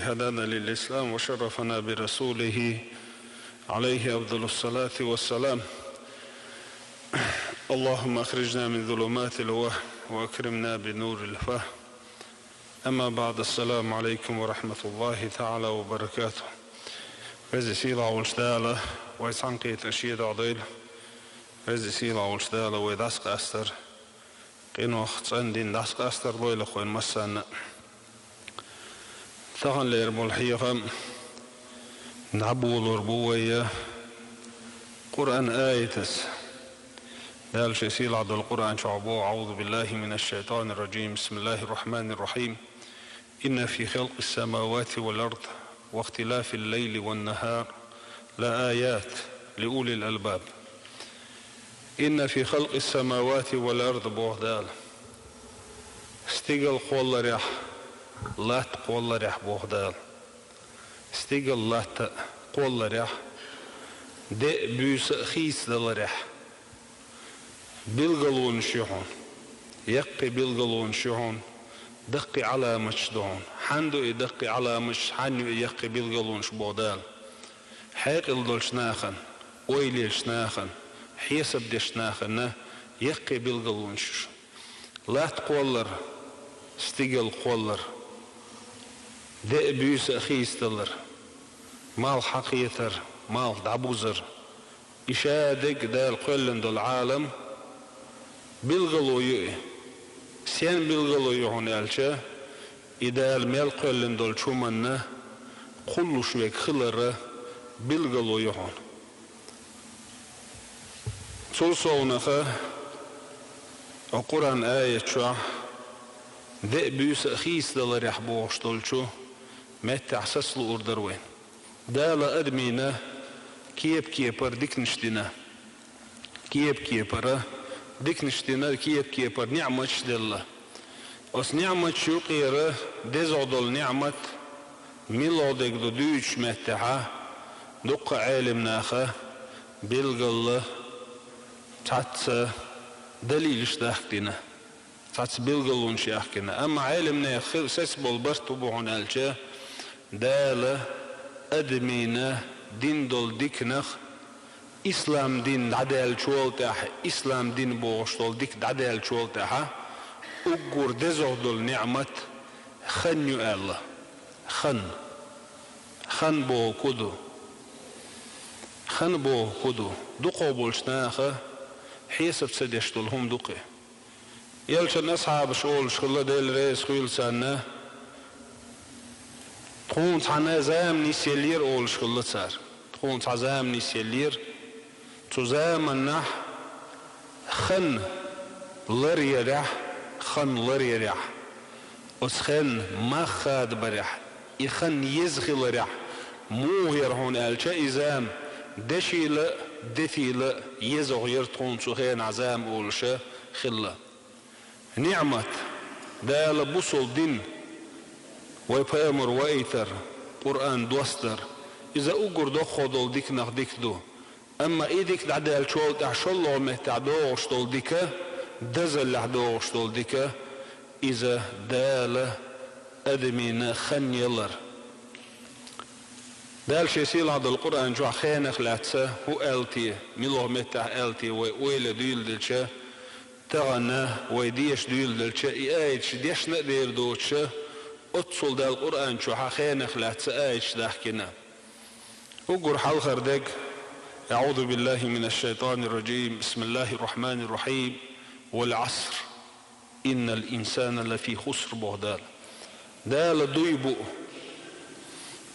هدانا للإسلام وشرفنا برسوله عليه أفضل الصلاة والسلام. اللهم أخرجنا من ظلمات الوهم وأكرمنا بنور الفهم. أما بعد، السلام عليكم ورحمة الله تعالى وبركاته. Vezi sila ullstala och ett sankit och skidadil. Vezi sila ullstala och ett daskaster. Qinoch tsandin daskaster loyla khoin massan. Tahan leer mulhiqam. Nabul urbuwaya. Quran ayatas. دال شيء عبد القرآن شعبه. أعوذ بالله من الشيطان الرجيم. بسم الله الرحمن الرحيم. إن في خلق السماوات والأرض واختلاف الليل والنهار لآيات لأولي الألباب. إن في خلق السماوات والأرض بوغدال استيقل قول ريح لات قول ريح بوغدال استيقل لات قول ريح دي بيس خيس دل ريح بلغلون شيحون يقي بلغلون شيحون دقي على مشدون حندو يدقي على مش حنو يقي بلغلون شبودال حيق الدول شناخن ويلي شناخن حيسب دي شناخن يقي بلغلون شش لا تقولر استيقل قولر دي بيس اخيستلر مال حقيتر مال دعبوزر إشادك دال قلن دول عالم بلغلو يؤي سين بلغلو يهون ألشا إذا الميل قلن دول شومنا كل شويك خلر بلغلو يهون سلسونخا القرآن آية شو ذئ بيس أخيس دل ريحبوش دولشو متع سسلو أردروين دال أدمينا كيب كيبر ديك نشتنا كيب كيبر ديك نشتنا كيب كيبر نعمة شدلة أس نعمة شو قيرة دزعدل نعمة ميلودك دو دوش متعة دق عالم ناخا بلغل تاتس دليل اشتاحكنا تاتس بلغلون شاحكنا أما عالم ناخ سسبول برتبوعن ألجا دال أدمينا دين دول ديكنخ إسلام دين عدال شوال تاح إسلام دين بوغشتول ديك عدال شوال تاح أقور دزعدل نعمة خن يؤال خن بو كدو خن بو كدو دقو بولشناخة حيسب سدشتول هم دقي يلشن أصحاب شغل شغل ديل ريس خيل سنة تخون تحنا زام نيسيلير أول شغل صار تخون تحزام نيسيلير تزام النح خن لري رح خن لري رح أسخن ما خاد برح يخن يزخل رح مو يرهون ألشا إزام دشيل دثيل يزغير تخون سخين عزام أولشا خلا نعمة دال بوصل دين ويبامر ويتر قرآن دوستر إذا أقر دو خدول ديك نخ ديك دو أما إيديك دعدال شول تحشلو مهتعدو غشتول ديكا دزل لحدو غشتول ديكا إذا دال أدمين خن يلر دال شيسيل عد القرآن جو خينخ لاتسا هو ألتي ميلو متع ألتي ويل ديل دلشا تغنى ويديش ديل دلشا إيش ديش نقدر دوتشا أتصل دال القرآن جو خينخ لاتسا إيش داحكنا وقر حال خردك. أعوذ بالله من الشيطان الرجيم. بسم الله الرحمن الرحيم. والعصر إن الإنسان لفي خسر بهدال دال دويبو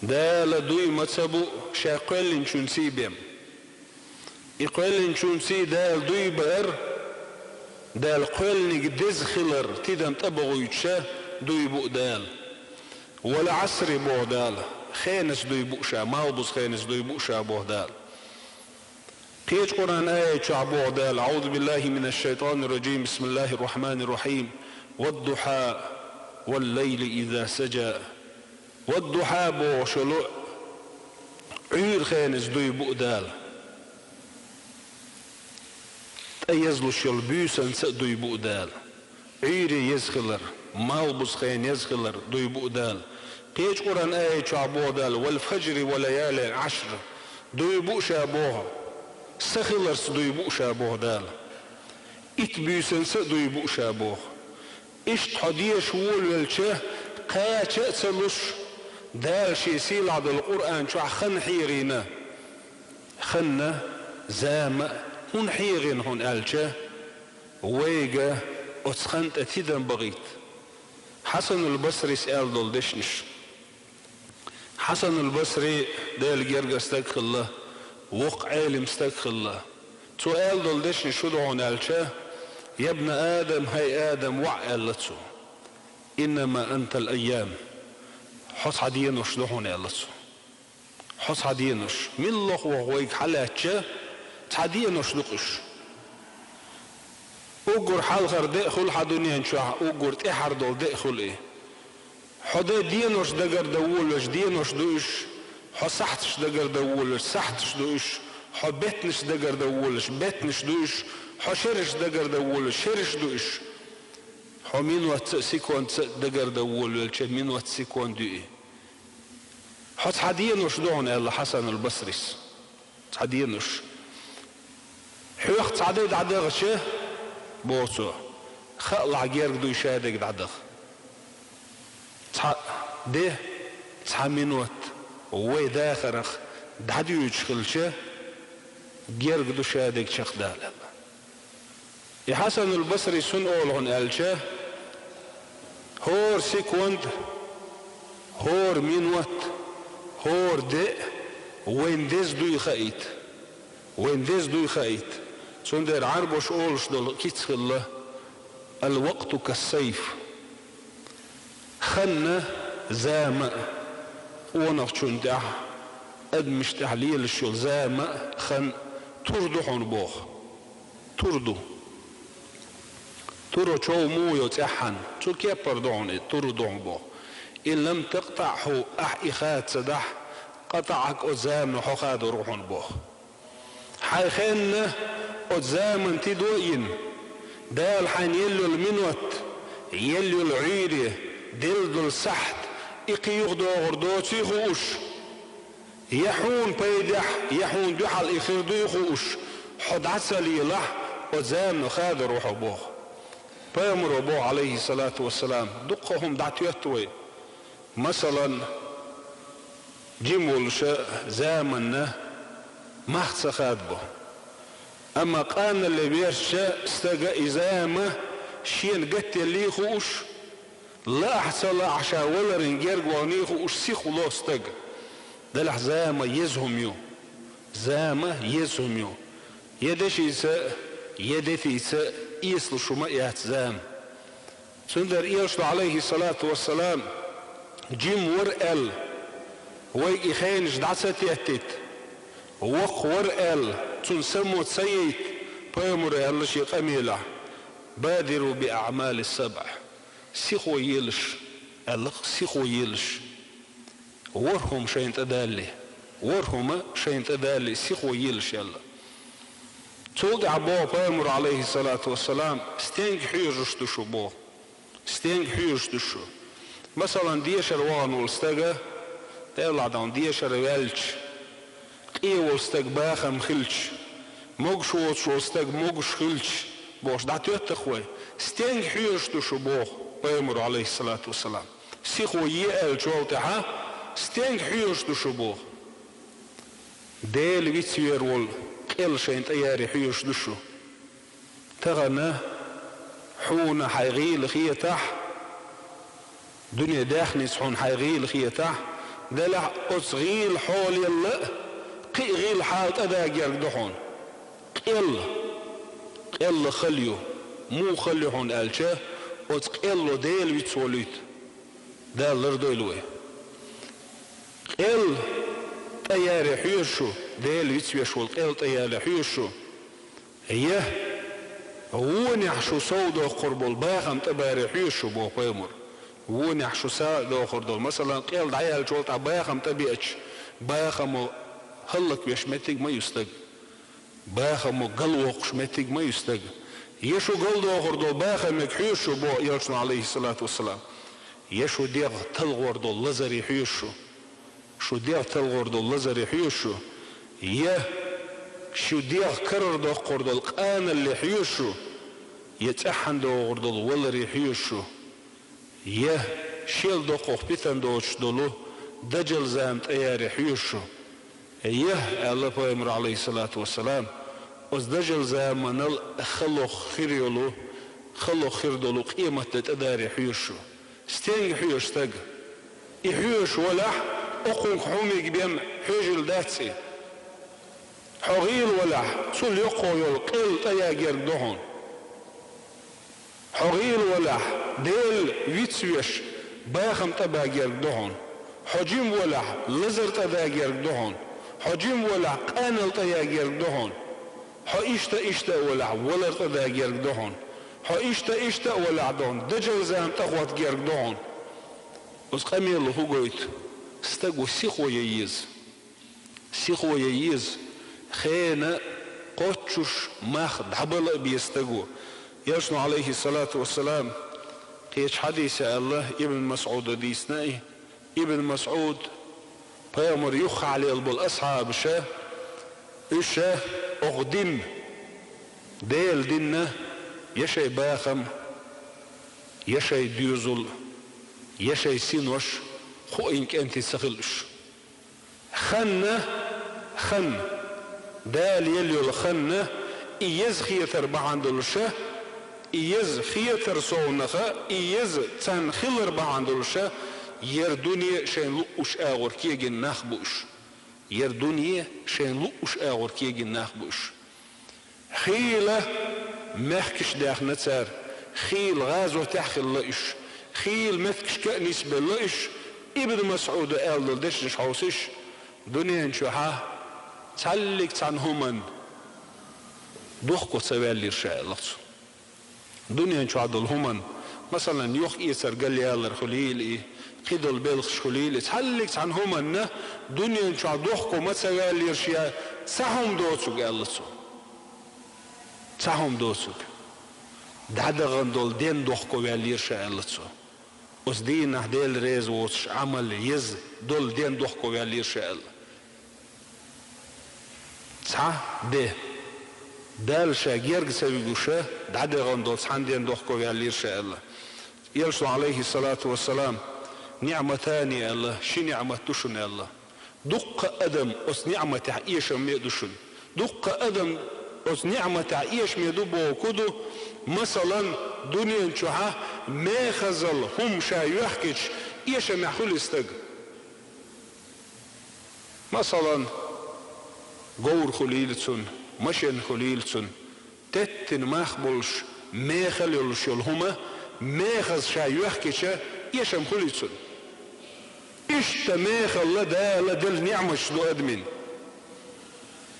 دال دوي متسبو شاقل شنسي بيم يقل شنسي دال دوي بئر دال قل نجدز خلر تيدم تبغو يتشا دويبو دال والعصر بهدال خينس دويبو شا مالبوس خينس دويبو شا بهدال قيج قرآن آية شعبه دال. أعوذ بالله من الشيطان الرجيم. بسم الله الرحمن الرحيم. والضحى والليل إذا سجى والضحى بو شلو عير خينس دوي بؤدال تأيزلو شل بيسن سأدوي بؤدال عيري يزخلر مالبوس خين يزخلر دوي بؤدال قيج قرآن آية شعبوه دال والفجر وليالي عشر دو يبوء شابوها سخلرس دو يبوء شابوه دال اتبيسنس دو يبوء شابوه اشت حديش وول والشه قاچ تسلش دال شي سيل عد القرآن شو خن حيرينا خن زام هون حيرين هون الشه ويجا اتخنت اتيدن بغيت حسن البصري سأل دول دشنش حسن البصري دال جرجا استغفر الله وق عالم استغفر الله سؤال دول دشنش شو دعون الشه يا ابن آدم هاي آدم وعقلتسو إنما أنت الأيام حص عدينوش دعون يلتسو حص عدينوش من الله وهويك حلاتشه تعدينوش دقش أجر حلقر دخل حدوني نشوح أجر تحر دول دخل إيه حدا دينوش دقر دولش دينوش دوش حصحتش دقر دولش صحتش دوش حبتنش دقر دولش بتنش دوش حشرش دقر دولش شرش دوش حمين واتسيكون دقر دولش مين واتسيكون دوئي حص حدينوش دون الله حسن البصريس حدينوش حيوخت عديد عدغشه بوصو خلع جيرك دو يشادك دعدغ ده تحمينوت ووي داخرخ دعدو يشخلشه جيرك دو شادك شخ دال يا حسن البصري سن اولهن قالشه هور سيكوند هور مينوت هور ده وين ديز دو يخايت وين ديز دو يخايت سندر عربوش اولش دول كيتس الله الوقت كالسيف خنا زامة ونفتشون دع ادمش تحليل الشغل زامة خن تردو حون بوخ تردو شو مو يتحن شو كيف بردون تردو حون بوخ ان لم تقطعه احيخات سدح قطعك ازام حخاد روحون بوخ حيخن قدام تدوين دال حين يلو المنوت يلو العيري دلدو السحت اقي يغدو غردو تيخوش يحون بيدح يحون دوحل اخير دويخوش حد عسلي لح قدام نخاد روح بوخ بيامر ابوه عليه الصلاة والسلام دقهم دعتيوتوي مثلا جمول زامن محت خادبه اما قان اللي بيرشا استجا ازامه شين قت اللي خوش لا احسن عشا ولا رنجير قواني خوش سيخو لو استجا ده الحزامه يزهم يو زامه يزهم يو يدشي سا يدثي سا يصل شما يهتزام سندر ايرشو عليه الصلاة والسلام جيم ورقل ويجي خينش دعسة يهتت وق ورقل تنسمو تسيت بيمر يلش قميلة بادروا بأعمال السبع سيخو يلش الق سيخو يلش ورهم شين تدالي ورهم شين تدالي سيخو يلش يلا توقع بو بيمر عليه الصلاة والسلام ستينج حيرش دشو بو ستينج حيرش دشو مثلا ديشر وان والستاقة تقلع دون ديشر والش قيه والستاق باخم خلش موغش ووتش والستاق موغش خلش بوش دعتوت اخوي ستينج حيرش دشو بو بيمر عليه الصلاة والسلام سيخو يقل شوالتها ستينج حيرش دشو بو ديل بيتسير وال قل شين تياري حيرش دشو تغنى حونا حيغيل خيتح دنيا داخني سحون حيغيل خيتح دلع أصغيل حول يلا قي غيل حالت أداجر دحون قل خليو مو خليهون ألشاه وتقلو ديل بيتسوليت دال لردويلوي قل تياري حيرشو ديل بيتسويشو القل تياري حيرشو هي ونحشو سودو قربو الباخم تباري حيرشو بو قيمر ونحشو سودو قربو مثلا قل دعيال جولت باخم تبيئش باخم هلك بيشمتك ما يستق باخم قلوق شمتك ما يستق يشو قلدو قربو باخم يكحيرشو بو يرسل عليه الصلاة والسلام يشو ديغ تلغورد اللزر يحيشو شو ديغ تلغورد اللزر يحيشو شو ديغ كرر دو قرد القان اللي حيشو يتأحن دو غرد الولر يحيشو شيل دو قوخبتن دو اشدولو دجل زامت ايار يحيشو الله بيامر عليه الصلاة والسلام از دجل زامن خلوخ خيريولو خلوخ خيردولو قيمة تتدار يحيشو ستين يحيش تاق يحيش ولح اقون حوميك بيام حيجل داتسي حغيل ولح سول يقويل قيل تياجر دهون حغيل ولح ديل ويتسويش باخم تباجر دهون حجيم ولح لزر تباجر دهون حجيم ولح قانل تياجر دهون اشتا ولح ولر تباجر دهون اشتا ولح دهون دجل زام تخوات جر دهون بس قميل هو قويت استقو سيخو ييز خينا قوتشوش ماخد حبل بيستقو يرسل عليه الصلاة والسلام قيش حديث الله ابن مسعود ديسنائي ابن مسعود بيامر يخ عليه الأصحاب الشاه اغدم ديل دينا يشي باخم يشي ديوزل يشي سينوش خو انك انت سخلش خن دال يليو الخن ايز خيتر بعندلشه ايز خيتر صونخه ايز تن خلر بعندلشه يردوني شين لقش اغور كيجن نخبوش يردوني شين لقش اغور كيجن نخبوش خيله محكش داخ نتسار خيل غازو تحخل لقش خيل متكش كأنيس باللقش ابن مسعود قال دش حوسش دنيا انشوحاه تعلق تعنهمن دوخكو تسوال ليرشاء الله دنيا انشوح دلهمن مثلا يوخ ايسر قال لي يالر خليل قيدل بلخش خليل تعلق تعنهمن دنيا انشوح دوخكو ما تسوال ليرشاء سهم دوتسوك قال الله سهم دوتسوك دعدغن دول دين دوخكو ليرشاء الله اس دين اهديل ريز وش عمل يز دول دين دوخكو ليرشاء الله صح ده دال شاجير سويغوشه دعدغن دول سحن دين دوخكو ليرشاء الله يرسل عليه الصلاة والسلام نعمتان يا الله شي نعمة تشن يا الله دق ادم اس نعمة تعيش ميدوشن دق ادم اس نعمة تعيش ميدوبو كدو مثلا دنيا انشوها ما خزل هم شايوحكش ايش محول استج مثلا جور خليلتون مشين خليلتون تتن مخبلش ما خليلش الهما ما خز شايوحكش ايش مخليتون ايش تماخ الله ده لدل نعمة شدو ادمين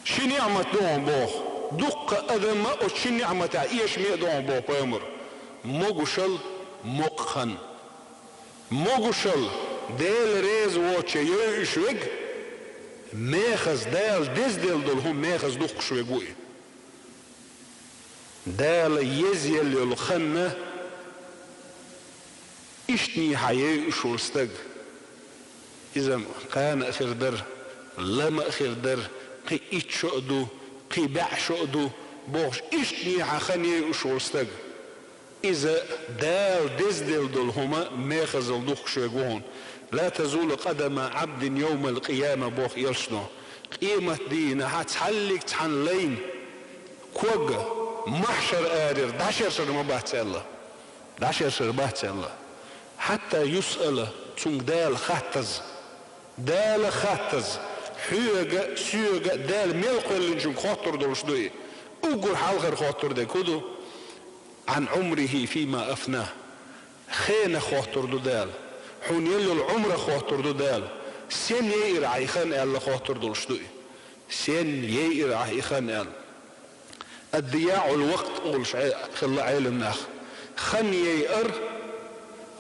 شي نعمة دوم بوخ دق ادم ما اتشي نعمة ايش ميدوم بوخ بامر موغشل مقخن موغشل ديل ريز وچه يشوغ ميخز ديل ديز ديل دول هم ميخز دق شوغوي ديل يزيل الخنة اشتني حيي شولستق اذا كان اخر در لما اخر در قي اتشقدو قي بعشقدو بوش اشتني حخني شولستق إذا دال دزدل دول هما ماخذ الدوخ شوغون لا تزول قدم عبد يوم القيامة بوخ يلشنو قيمة دينا هتحلق تحن لين كوغ محشر آرر 10 سنة ما بحث الله 10 سنة بحث الله حتى يسأل تون دال خاتز حيوغ سيوغ دال ملقو اللي نجم خاطر دولش دوي اقول حالغر خاطر دي كدو عن عمره فيما أفناه خينا خاطر دو دال حون يلو العمر خاطر دو دال سين يئر عيخان قال خاطر دو شدوي سين يئر عيخان قال الضياع الوقت قولش خلا عالم ناخ خن يئر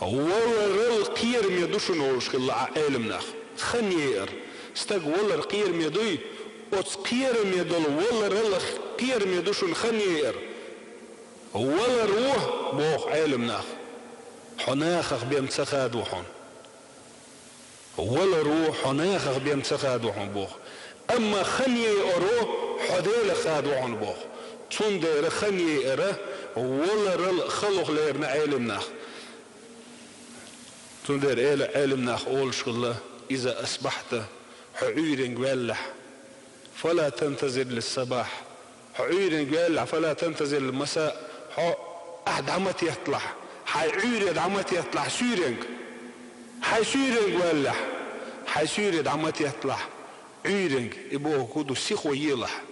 ولر القير ميدوشن قولش خلا عالم ناخ خن يئر استق ولر قير ميدوي وتقير ميدول ولر القير ميدوشن خن يئر ولا روح بوخ عالم ناخ حناخخ بيمتخاد وحن ولا روح حناخخ بيمتخاد وحن بوخ أما خني أرو حديل خاد وحن بوخ تندر خني أره ولا خلق ليرنا علم ناخ تندر علم ناخ أول شغله إذا أصبحت حعير ولح فلا تنتظر للصباح حعير ولح فلا تنتظر المساء أحد عمت يطلع حيعير عمت يطلع سيرنج حي سيرنج ولح حي سيرد عمت يطلع عيرنج يبوه كودو سيخو يلح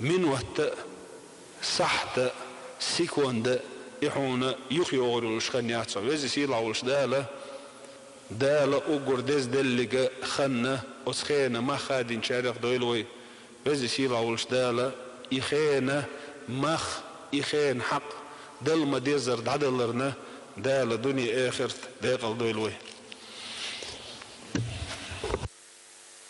من وقت صحت سيكوند يحون يخيور الشخنيات ويزي سيلا ولش دالا اوغور ديز دلقة خنة وسخينة ما خادين شارق دويلوي ويزي سيلا ولش دالا يخينة مخ يخين حق دل ما ديزر دعدلرنا دالا دنيا اخرت داقل دويلوي